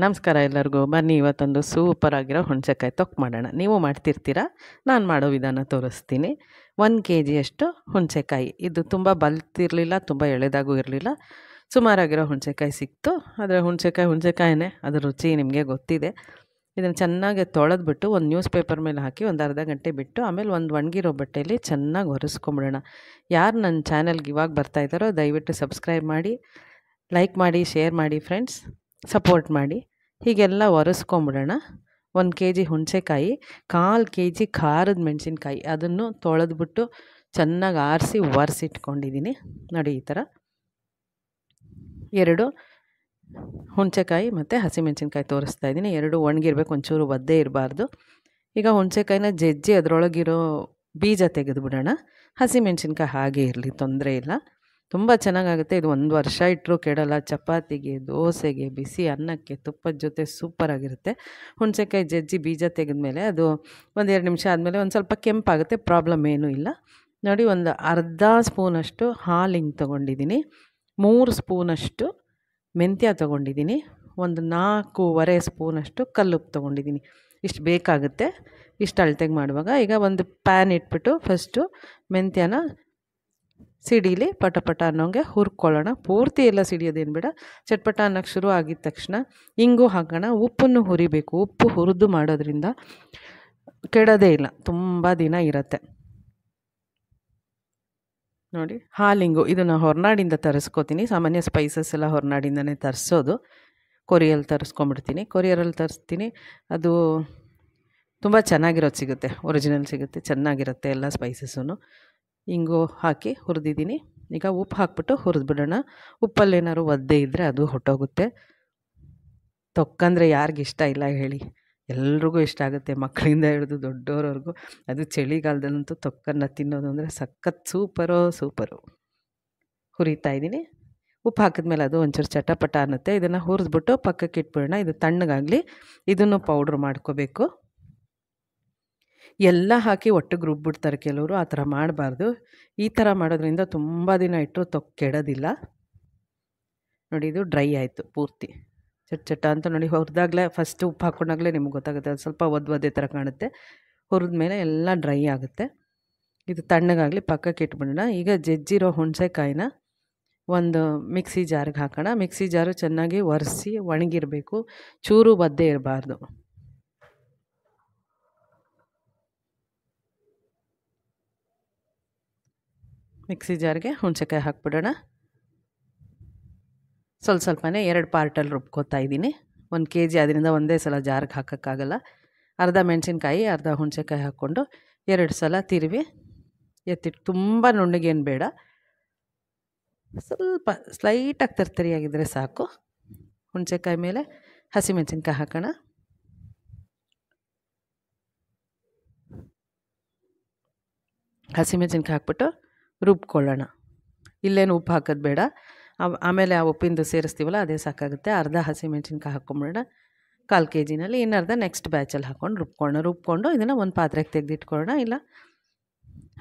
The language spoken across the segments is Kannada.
ನಮಸ್ಕಾರ ಎಲ್ಲರಿಗೂ. ಬನ್ನಿ ಇವತ್ತೊಂದು ಸೂಪರ್ ಆಗಿರೋ ಹುಣಸೆಕಾಯಿ ತೊಕ್ಕು ಮಾಡೋಣ. ನೀವು ಮಾಡ್ತಿರ್ತೀರಾ, ನಾನು ಮಾಡೋ ವಿಧಾನ ತೋರಿಸ್ತೀನಿ. 1 kg ಹುಣಸೆಕಾಯಿ. ಇದು ತುಂಬ ಬಲ್ತಿರಲಿಲ್ಲ, ತುಂಬ ಎಳೆದಾಗೂ ಇರಲಿಲ್ಲ, ಸುಮಾರಾಗಿರೋ ಹುಣಸೆಕಾಯಿ ಸಿಕ್ತು. ಆದರೆ ಹುಣಸೆಕಾಯಿನೇ, ಅದ್ರ ರುಚಿ ನಿಮಗೆ ಗೊತ್ತಿದೆ. ಇದನ್ನು ಚೆನ್ನಾಗಿ ತೊಳೆದ್ಬಿಟ್ಟು ಒಂದು ನ್ಯೂಸ್ ಪೇಪರ್ ಮೇಲೆ ಹಾಕಿ ಒಂದು ಅರ್ಧ ಗಂಟೆ ಬಿಟ್ಟು ಆಮೇಲೆ ಒಂದು ಒಣಗಿರೋ ಬಟ್ಟೆಯಲ್ಲಿ ಚೆನ್ನಾಗಿ ಒರೆಸ್ಕೊಂಬಿಡೋಣ. ಯಾರು ನನ್ನ ಚಾನಲ್ಗೆ ಇವಾಗ ಬರ್ತಾಯಿದ್ದಾರೋ ದಯವಿಟ್ಟು ಸಬ್ಸ್ಕ್ರೈಬ್ ಮಾಡಿ, ಲೈಕ್ ಮಾಡಿ, ಶೇರ್ ಮಾಡಿ ಫ್ರೆಂಡ್ಸ್, ಸಪೋರ್ಟ್ ಮಾಡಿ. ಹೀಗೆಲ್ಲ ಒರೆಸ್ಕೊಂಬಿಡೋಣ. 1 kg ಹುಣಸೆಕಾಯಿ, 1/4 kg ಖಾರದ ಮೆಣಸಿನ್ಕಾಯಿ, ಅದನ್ನು ತೊಳೆದ್ಬಿಟ್ಟು ಚೆನ್ನಾಗಿ ಆರಿಸಿ ಒರೆಸಿಟ್ಕೊಂಡಿದ್ದೀನಿ. ನೋಡಿ, ಈ ಥರ 2 ಹುಣಸೆಕಾಯಿ ಮತ್ತು ಹಸಿಮೆಣಸಿನ್ಕಾಯಿ ತೋರಿಸ್ತಾ ಇದ್ದೀನಿ. 2 ಒಣಗಿರ್ಬೇಕು, ಒಂಚೂರು ಒದ್ದೆ ಇರಬಾರ್ದು. ಈಗ ಹುಣಸೆಕಾಯಿನ ಜಜ್ಜಿ ಅದರೊಳಗಿರೋ ಬೀಜ ತೆಗೆದುಬಿಡೋಣ. ಹಸಿಮೆಣಸಿನ್ಕಾಯಿ ಹಾಗೆ ಇರಲಿ, ತೊಂದರೆ ಇಲ್ಲ, ತುಂಬ ಚೆನ್ನಾಗಾಗುತ್ತೆ. ಇದು 1 ವರ್ಷ ಇಟ್ಟರೂ ಕೆಡಲ್ಲ. ಚಪಾತಿಗೆ, ದೋಸೆಗೆ, ಬಿಸಿ ಅನ್ನಕ್ಕೆ, ತುಪ್ಪದ ಜೊತೆ ಸೂಪರಾಗಿರುತ್ತೆ. ಹುಣಸೆಕಾಯಿ ಜಜ್ಜಿ ಬೀಜ ತೆಗೆದ್ಮೇಲೆ ಅದು 1-2 ನಿಮಿಷ ಆದಮೇಲೆ ಒಂದು ಸ್ವಲ್ಪ ಕೆಂಪಾಗುತ್ತೆ, ಪ್ರಾಬ್ಲಮ್ ಏನೂ ಇಲ್ಲ. ನೋಡಿ, ಒಂದು ಅರ್ಧ ಸ್ಪೂನಷ್ಟು ಹಾಲು ಹಿಂಗೆ ತೊಗೊಂಡಿದ್ದೀನಿ, 3 ಸ್ಪೂನಷ್ಟು ಮೆಂತ್ಯ ತೊಗೊಂಡಿದ್ದೀನಿ, ಒಂದು 4.25 ಸ್ಪೂನಷ್ಟು ಕಲ್ಲುಪ್ಪು ತೊಗೊಂಡಿದ್ದೀನಿ. ಇಷ್ಟು ಬೇಕಾಗುತ್ತೆ ಇಷ್ಟು ಅಳತೆಗೆ ಮಾಡುವಾಗ. ಈಗ ಒಂದು ಪ್ಯಾನ್ ಇಟ್ಬಿಟ್ಟು ಫಸ್ಟು ಮೆಂತ್ಯನ ಸಿಡೀಲಿ ಪಟ ಅನ್ನೋಂಗೆ ಹುರ್ಕೊಳ್ಳೋಣ. ಪೂರ್ತಿ ಎಲ್ಲ ಸಿಡಿಯೋದೇನು ಬೇಡ, ಚಟ್ಪಟ ಅನ್ನೋಕ್ಕೆ ಶುರು ಆಗಿದ ತಕ್ಷಣ ಇಂಗು ಹಾಕೋಣ. ಉಪ್ಪನ್ನು ಹುರಿಬೇಕು. ಉಪ್ಪು ಹುರಿದು ಮಾಡೋದ್ರಿಂದ ಕೆಡೋದೇ ಇಲ್ಲ, ತುಂಬ ದಿನ ಇರುತ್ತೆ. ನೋಡಿ, ಹಾಲಿಂಗು ಇದನ್ನು ಹೊರನಾಡಿಂದ ತರಿಸ್ಕೋತೀನಿ. ಸಾಮಾನ್ಯ ಸ್ಪೈಸಸ್ ಎಲ್ಲ ಹೊರನಾಡಿಂದನೇ ತರಿಸೋದು. ಕೊರಿಯಲ್ಲಿ ತರಿಸ್ಕೊಂಬಿಡ್ತೀನಿ, ಕೊರಿಯರಲ್ಲಿ ತರಿಸ್ತೀನಿ. ಅದು ತುಂಬ ಚೆನ್ನಾಗಿರೋದು ಸಿಗುತ್ತೆ, ಒರಿಜಿನಲ್ ಸಿಗುತ್ತೆ, ಚೆನ್ನಾಗಿರುತ್ತೆ ಎಲ್ಲ ಸ್ಪೈಸಸ್ಸೂ. ಇಂಗು ಹಾಕಿ ಹುರಿದಿದ್ದೀನಿ. ಈಗ ಉಪ್ಪು ಹಾಕ್ಬಿಟ್ಟು ಹುರಿದ್ಬಿಡೋಣ. ಉಪ್ಪಲ್ಲೇನಾದ್ರು ಒದ್ದೆ ಇದ್ದರೆ ಅದು ಹೊಟ್ಟೋಗುತ್ತೆ. ತೊಕ್ಕಂದರೆ ಯಾರಿಗಿಷ್ಟ ಇಲ್ಲ ಹೇಳಿ, ಎಲ್ರಿಗೂ ಇಷ್ಟ ಆಗುತ್ತೆ, ಮಕ್ಕಳಿಂದ ಹಿಡಿದು ದೊಡ್ಡೋರವರೆಗೂ. ಅದು ಚಳಿಗಾಲದಲ್ಲಂತೂ ತೊಕ್ಕನ್ನು ತಿನ್ನೋದು ಅಂದರೆ ಸಖತ್ ಸೂಪರು. ಹುರಿತಾ ಇದ್ದೀನಿ. ಉಪ್ಪು ಹಾಕಿದ್ಮೇಲೆ ಅದು ಒಂಚೂರು ಚಟಪಟ ಅನ್ನುತ್ತೆ. ಇದನ್ನು ಹುರಿದ್ಬಿಟ್ಟು ಪಕ್ಕಕ್ಕೆ ಇಟ್ಬಿಡೋಣ. ಇದು ತಣ್ಣಗಾಗಲಿ. ಇದನ್ನು ಪೌಡ್ರ್ ಮಾಡ್ಕೋಬೇಕು. ಎಲ್ಲ ಹಾಕಿ ಒಟ್ಟಿಗೆ ರುಬ್ಬಿಡ್ತಾರೆ ಕೆಲವರು, ಆ ಥರ ಮಾಡಬಾರ್ದು. ಈ ಥರ ಮಾಡೋದ್ರಿಂದ ತುಂಬ ದಿನ ಇಟ್ಟರು ತೊಕ್ಕು ಕೆಡೋದಿಲ್ಲ. ನೋಡಿ, ಇದು ಡ್ರೈ ಆಯಿತು ಪೂರ್ತಿ, ಚಟ ಅಂತ. ನೋಡಿ, ಹುರಿದಾಗಲೇ ಫಸ್ಟ್ ಉಪ್ಪು ಹಾಕ್ಕೊಂಡಾಗಲೇ ನಿಮ್ಗೆ ಗೊತ್ತಾಗುತ್ತೆ, ಅದು ಸ್ವಲ್ಪ ಒದ್ದೆ ಥರ ಕಾಣುತ್ತೆ. ಹುರಿದ ಮೇಲೆ ಎಲ್ಲ ಡ್ರೈ ಆಗುತ್ತೆ. ಇದು ತಣ್ಣಗಾಗಲಿ, ಪಕ್ಕಕ್ಕೆ ಇಟ್ಬಿಡೋಣ. ಈಗ ಜಜ್ಜಿರೋ ಹುಣಸೆಕಾಯಿನ ಒಂದು ಮಿಕ್ಸಿ ಜಾರ್ಗೆ ಹಾಕೋಣ. ಮಿಕ್ಸಿ ಜಾರು ಚೆನ್ನಾಗಿ ಒರೆಸಿ ಒಣಗಿರಬೇಕು, ಚೂರು ಒದ್ದೆ ಇರಬಾರ್ದು. ಮಿಕ್ಸಿ ಜಾರ್ಗೆ ಹುಣಸೆಕಾಯಿ ಹಾಕ್ಬಿಡೋಣ. ಸ್ವಲ್ಪನೇ 2 ಪಾರ್ಟಲ್ಲಿ ರುಬ್ಕೋತಾ ಇದ್ದೀನಿ. 1 kg ಅದರಿಂದ ಒಂದೇ ಸಲ ಜಾರ್ಗೆ ಹಾಕೋಕ್ಕಾಗಲ್ಲ. ಅರ್ಧ ಮೆಣಸಿನ್ಕಾಯಿ, ಅರ್ಧ ಹುಣಸೆಕಾಯಿ ಹಾಕ್ಕೊಂಡು 2 ಸಲ ತಿರುವಿ ಎತ್ತಿಟ್ಟು, ತುಂಬ ನುಣ್ಣಗೇನು ಬೇಡ, ಸ್ವಲ್ಪ ಸ್ಲೈಟಾಗಿ ತರ್ತರಿಯಾಗಿದ್ದರೆ ಸಾಕು. ಹುಣಸೆಕಾಯಿ ಮೇಲೆ ಹಸಿಮೆಣಸಿನ್ಕಾಯಿ ಹಾಕೋಣ. ಹಸಿಮೆಣಸಿನ್ಕಾಯಿ ಹಾಕ್ಬಿಟ್ಟು ರುಬ್ಕೊಳ್ಳೋಣ. ಇಲ್ಲೇನು ಉಪ್ಪು ಹಾಕೋದು ಬೇಡ, ಆಮೇಲೆ ಆ ಉಪ್ಪಿಂದು ಸೇರಿಸ್ತೀವಲ್ಲ ಅದೇ ಸಾಕಾಗುತ್ತೆ. ಅರ್ಧ ಹಸಿಮೆಣಸಿನ್ಕಾಯಿ ಹಾಕ್ಕೊಂಬಿಡೋಣ 1/4 kgನಲ್ಲಿ. ಇನ್ನರ್ಧ ನೆಕ್ಸ್ಟ್ ಬ್ಯಾಚಲ್ಲಿ ಹಾಕ್ಕೊಂಡು ರುಬ್ಕೊಂಡು ಇದನ್ನು ಒಂದು ಪಾತ್ರೆಗೆ ತೆಗೆದಿಟ್ಕೊಳ್ಳೋಣ, ಇಲ್ಲ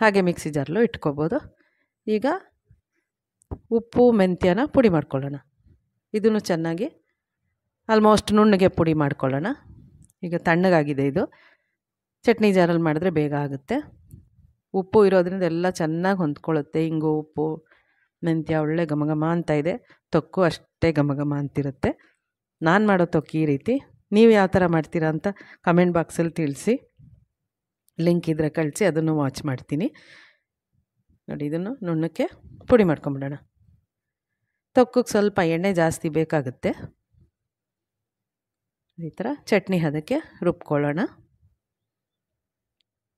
ಹಾಗೆ ಮಿಕ್ಸಿ ಜಾರಲ್ಲೂ ಇಟ್ಕೋಬೋದು. ಈಗ ಉಪ್ಪು ಮೆಂತ್ಯನ ಪುಡಿ ಮಾಡ್ಕೊಳ್ಳೋಣ. ಇದನ್ನು ಚೆನ್ನಾಗಿ ಆಲ್ಮೋಸ್ಟ್ ನುಣ್ಣಗೆ ಪುಡಿ ಮಾಡ್ಕೊಳ್ಳೋಣ. ಈಗ ತಣ್ಣಗಾಗಿದೆ ಇದು. ಚಟ್ನಿ ಜಾರಲ್ಲಿ ಮಾಡಿದ್ರೆ ಬೇಗ ಆಗುತ್ತೆ. ಉಪ್ಪು ಇರೋದ್ರಿಂದ ಎಲ್ಲ ಚೆನ್ನಾಗಿ ಹೊಂದ್ಕೊಳ್ಳುತ್ತೆ. ಇಂಗು, ಉಪ್ಪು, ಮೆಂತ್ಯ ಒಳ್ಳೆ ಘಮ ಅಂತ ಇದೆ. ತೊಕ್ಕು ಅಷ್ಟೇ ಘಮ ಅಂತಿರುತ್ತೆ. ನಾನು ಮಾಡೋ ತೊಕ್ಕು ಈ ರೀತಿ. ನೀವು ಯಾವ ಥರ ಮಾಡ್ತೀರಾ ಅಂತ ಕಮೆಂಟ್ ಬಾಕ್ಸಲ್ಲಿ ತಿಳಿಸಿ, ಲಿಂಕ್ ಇದ್ದರೆ ಕಳಿಸಿ, ಅದನ್ನು ವಾಚ್ ಮಾಡ್ತೀನಿ. ನೋಡಿ, ಇದನ್ನು ನುಣ್ಣಕ್ಕೆ ಪುಡಿ ಮಾಡ್ಕೊಂಬಿಡೋಣ. ತೊಕ್ಕಿಗೆ ಸ್ವಲ್ಪ ಎಣ್ಣೆ ಜಾಸ್ತಿ ಬೇಕಾಗುತ್ತೆ. ಈ ಥರ ಚಟ್ನಿ ಅದಕ್ಕೆ ರುಬ್ಕೊಳ್ಳೋಣ.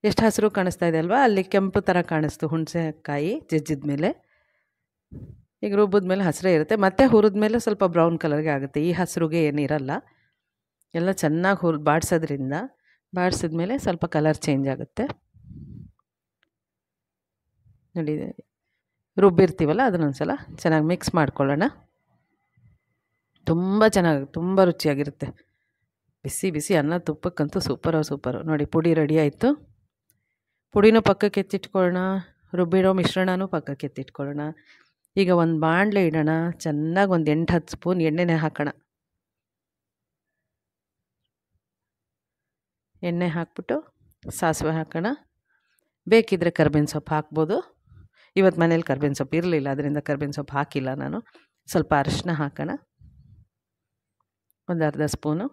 ಎಷ್ಟು ಹಸಿರು ಕಾಣಿಸ್ತಾ ಇದೆ ಅಲ್ವಾ, ಅಲ್ಲಿ ಕೆಂಪು ಥರ ಕಾಣಿಸ್ತು ಹುಣಸೆಕಾಯಿ ಜಜ್ಜಿದ ಮೇಲೆ. ಈಗ ರುಬ್ಬಿದ್ಮೇಲೆ ಹಸಿರೇ ಇರುತ್ತೆ, ಮತ್ತು ಹುರಿದ್ಮೇಲೆ ಸ್ವಲ್ಪ ಬ್ರೌನ್ ಕಲರ್ಗೆ ಆಗುತ್ತೆ. ಈ ಹಸಿರುಗೆ ಏನಿರಲ್ಲ, ಎಲ್ಲ ಚೆನ್ನಾಗಿ ಬಾಡಿಸಿದ್ಮೇಲೆ ಸ್ವಲ್ಪ ಕಲರ್ ಚೇಂಜ್ ಆಗುತ್ತೆ. ನೋಡಿ, ರುಬ್ಬಿರ್ತೀವಲ್ಲ ಅದನ್ನೊಂದ್ಸಲ ಚೆನ್ನಾಗಿ ಮಿಕ್ಸ್ ಮಾಡ್ಕೊಳ್ಳೋಣ. ತುಂಬ ರುಚಿಯಾಗಿರುತ್ತೆ. ಬಿಸಿ ಅನ್ನ ತುಪ್ಪಕ್ಕಂತೂ ಸೂಪರು. ನೋಡಿ, ಪುಡಿ ರೆಡಿ ಆಯಿತು. ಪುಡಿನೂ ಪಕ್ಕಕ್ಕೆ ಎತ್ತಿಟ್ಕೊಳ್ಳೋಣ, ರುಬ್ಬಿರೋ ಮಿಶ್ರಣನೂ ಪಕ್ಕಕ್ಕೆ ಎತ್ತಿಟ್ಕೊಳ್ಳೋಣ. ಈಗ ಒಂದು ಬಾಣಲೆ ಇಡೋಣ. ಚೆನ್ನಾಗಿ ಒಂದು 8-10 ಸ್ಪೂನ್ ಎಣ್ಣೆನೇ ಹಾಕೋಣ. ಎಣ್ಣೆ ಹಾಕ್ಬಿಟ್ಟು ಸಾಸಿವೆ ಹಾಕೋಣ. ಬೇಕಿದ್ದರೆ ಕರ್ಬೇವಿನ ಸೊಪ್ಪು ಹಾಕ್ಬೋದು. ಇವತ್ತು ಮನೇಲಿ ಕರ್ಬೇವಿನ ಸೊಪ್ಪು ಇರಲಿಲ್ಲ, ಅದರಿಂದ ಕರ್ಬೇವಿನ ಸೊಪ್ಪು ಹಾಕಿಲ್ಲ ನಾನು. ಸ್ವಲ್ಪ ಅರಿಶಿನ ಹಾಕೋಣ, ಒಂದು ಅರ್ಧ ಸ್ಪೂನು.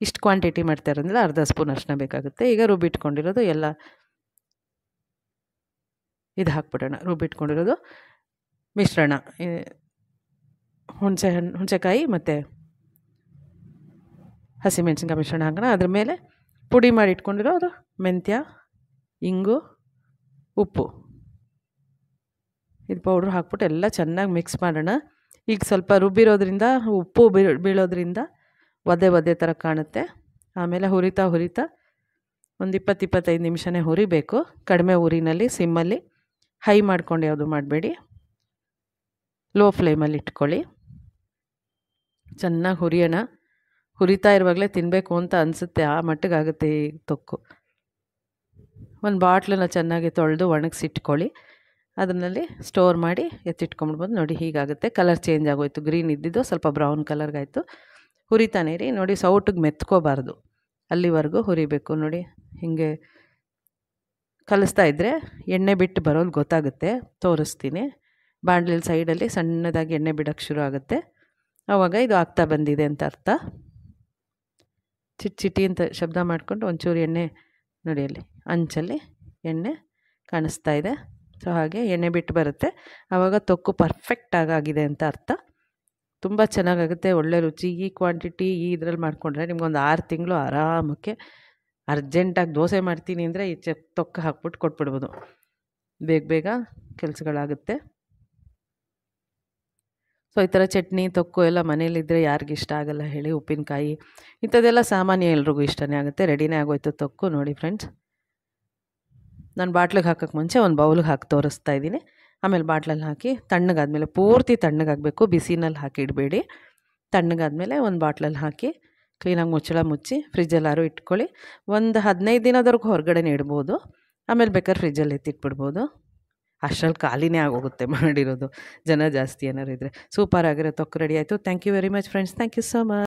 ಇಷ್ಟು ಕ್ವಾಂಟಿಟಿ ಮಾಡ್ತಾ ಇರೋದ್ರಿಂದ ಅರ್ಧ ಸ್ಪೂನ್ ಅರಿಶಿನ ಬೇಕಾಗುತ್ತೆ. ಈಗ ರುಬ್ಬಿಟ್ಕೊಂಡಿರೋದು ಎಲ್ಲ ಇದು ಹಾಕ್ಬಿಡೋಣ. ರುಬ್ಬಿಟ್ಕೊಂಡಿರೋದು ಮಿಶ್ರಣ, ಹುಣಸೆಕಾಯಿ ಮತ್ತು ಹಸಿಮೆಣಸಿನ್ಕಾಯಿ ಮಿಶ್ರಣ ಹಾಕೋಣ. ಅದ್ರ ಮೇಲೆ ಪುಡಿ ಮಾಡಿ ಇಟ್ಕೊಂಡಿರೋದು ಮೆಂತ್ಯ, ಇಂಗು, ಉಪ್ಪು, ಇದು ಪೌಡ್ರ್ ಹಾಕ್ಬಿಟ್ಟು ಎಲ್ಲ ಚೆನ್ನಾಗಿ ಮಿಕ್ಸ್ ಮಾಡೋಣ. ಈಗ ಸ್ವಲ್ಪ ರುಬ್ಬಿರೋದ್ರಿಂದ ಉಪ್ಪು ಬೀಳೋದ್ರಿಂದ ಒದೆ ಥರ ಕಾಣುತ್ತೆ. ಆಮೇಲೆ ಹುರಿತಾ ಒಂದು 20-25 ನಿಮಿಷನೇ ಹುರಿಬೇಕು. ಕಡಿಮೆ ಉರಿನಲ್ಲಿ, ಸಿಮ್ಮಲ್ಲಿ. ಹೈ ಮಾಡ್ಕೊಂಡು ಯಾವುದು ಮಾಡಬೇಡಿ, ಲೋ ಫ್ಲೇಮಲ್ಲಿ ಇಟ್ಕೊಳ್ಳಿ. ಚೆನ್ನಾಗಿ ಹುರಿಯೋಣ. ಹುರಿತಾ ಇರುವಾಗಲೇ ತಿನ್ನಬೇಕು ಅಂತ ಅನಿಸುತ್ತೆ, ಆ ಮಟ್ಟಿಗಾಗುತ್ತೆ ಈ ತೊಕ್ಕು. ಒಂದು ಬಾಟ್ಲನ್ನ ಚೆನ್ನಾಗಿ ತೊಳೆದು ಒಣಗಿಸಿಟ್ಕೊಳ್ಳಿ. ಅದರಲ್ಲಿ ಸ್ಟೋರ್ ಮಾಡಿ ಎತ್ತಿಟ್ಕೊಂಡ್ಬಿಡ್ಬೋದು. ನೋಡಿ ಹೀಗಾಗುತ್ತೆ. ಕಲರ್ ಚೇಂಜ್ ಆಗೋಯ್ತು, ಗ್ರೀನ್ ಇದ್ದಿದ್ದು ಸ್ವಲ್ಪ ಬ್ರೌನ್ ಕಲರ್ಗಾಯಿತು. ಹುರಿತಾನೆ ಇರಿ. ನೋಡಿ ಸೌಟಿಗೆ ಮೆತ್ಕೋಬಾರ್ದು, ಅಲ್ಲಿವರೆಗೂ ಹುರಿಬೇಕು. ನೋಡಿ ಹೀಗೆ ಕಲಿಸ್ತಾ ಇದ್ದರೆ ಎಣ್ಣೆ ಬಿಟ್ಟು ಬರೋದು ಗೊತ್ತಾಗುತ್ತೆ. ತೋರಿಸ್ತೀನಿ. ಬಾಣಲೆಯಲ್ಲಿ ಸೈಡಲ್ಲಿ ಸಣ್ಣದಾಗಿ ಎಣ್ಣೆ ಬಿಡೋಕ್ಕೆ ಶುರು ಆಗುತ್ತೆ. ಆವಾಗ ಇದು ಆಗ್ತಾ ಬಂದಿದೆ ಅಂತ ಅರ್ಥ. ಚಿಟಿ ಅಂತ ಶಬ್ದ ಮಾಡಿಕೊಂಡು ಒಂಚೂರು ಎಣ್ಣೆ ನೋಡಿ, ಅಲ್ಲಿ ಅಂಚಲ್ಲಿ ಎಣ್ಣೆ ಕಾಣಿಸ್ತಾ ಇದೆ. ಸೊ ಹಾಗೆ ಎಣ್ಣೆ ಬಿಟ್ಟು ಬರುತ್ತೆ, ಆವಾಗ ತೊಕ್ಕು ಪರ್ಫೆಕ್ಟಾಗಿ ಆಗಿದೆ ಅಂತ ಅರ್ಥ. ತುಂಬ ಚೆನ್ನಾಗಾಗುತ್ತೆ, ಒಳ್ಳೆ ರುಚಿ. ಈ ಕ್ವಾಂಟಿಟಿ ಈ ಇದರಲ್ಲಿ ಮಾಡಿಕೊಂಡ್ರೆ ನಿಮ್ಗೊಂದು 6 ತಿಂಗಳು ಆರಾಮಕ್ಕೆ. ಅರ್ಜೆಂಟಾಗಿ ದೋಸೆ ಮಾಡ್ತೀನಿ ಅಂದರೆ ಈ ತೊಕ್ಕ ಹಾಕ್ಬಿಟ್ಟು ಕೊಟ್ಬಿಡ್ಬೋದು, ಬೇಗ ಕೆಲಸಗಳಾಗುತ್ತೆ. ಸೊ ಈ ಥರ ಚಟ್ನಿ ತೊಕ್ಕು ಎಲ್ಲ ಮನೇಲಿದ್ದರೆ ಯಾರಿಗಿಷ್ಟ ಆಗಲ್ಲ ಹೇಳಿ. ಉಪ್ಪಿನಕಾಯಿ ಇಂಥದ್ದೆಲ್ಲ ಸಾಮಾನ್ಯ, ಎಲ್ರಿಗೂ ಇಷ್ಟನೇ ಆಗುತ್ತೆ. ರೆಡಿನೇ ಆಗೋಯ್ತು ತೊಕ್ಕು. ನೋಡಿ ಫ್ರೆಂಡ್ಸ್, ನಾನು ಬಾಟ್ಲಿಗೆ ಹಾಕೋಕ್ಕೆ ಮುಂಚೆ ಒಂದು ಬೌಲ್ಗೆ ಹಾಕಿ ತೋರಿಸ್ತಾ ಇದ್ದೀನಿ. ಆಮೇಲೆ ಬಾಟ್ಲಲ್ಲಿ ಹಾಕಿ ತಣ್ಣಗಾದ್ಮೇಲೆ, ಪೂರ್ತಿ ತಣ್ಣಗಾಗಬೇಕು, ಬಿಸಿನಲ್ಲಿ ಹಾಕಿ ಇಡಬೇಡಿ. ತಣ್ಣಗಾದ್ಮೇಲೆ ಒಂದು ಬಾಟ್ಲಲ್ಲಿ ಹಾಕಿ ಕ್ಲೀನಾಗಿ ಮುಚ್ಚಳ ಮುಚ್ಚಿ ಫ್ರಿಜ್ಜಲ್ಲಾರು ಇಟ್ಕೊಳ್ಳಿ. ಒಂದು 15 ದಿನದವರೆಗೂ ಹೊರಗಡೆನೇ ಇಡ್ಬೋದು. ಆಮೇಲೆ ಬೇಕಾದ್ರೆ ಫ್ರಿಜ್ಜಲ್ಲಿ ಎತ್ತಿಟ್ಬಿಡ್ಬೋದು. ಅಷ್ಟರಲ್ಲಿ ಖಾಲಿನೇ ಆಗೋಗುತ್ತೆ ಮಾಡಿರೋದು, ಜನ ಜಾಸ್ತಿ ಏನಾರು ಇದ್ದರೆ. ಸೂಪರ್ ಆಗಿರೋ ತೊಕ್ಕು ರೆಡಿ ಆಯಿತು. Thank you very much friends. Thank you so much.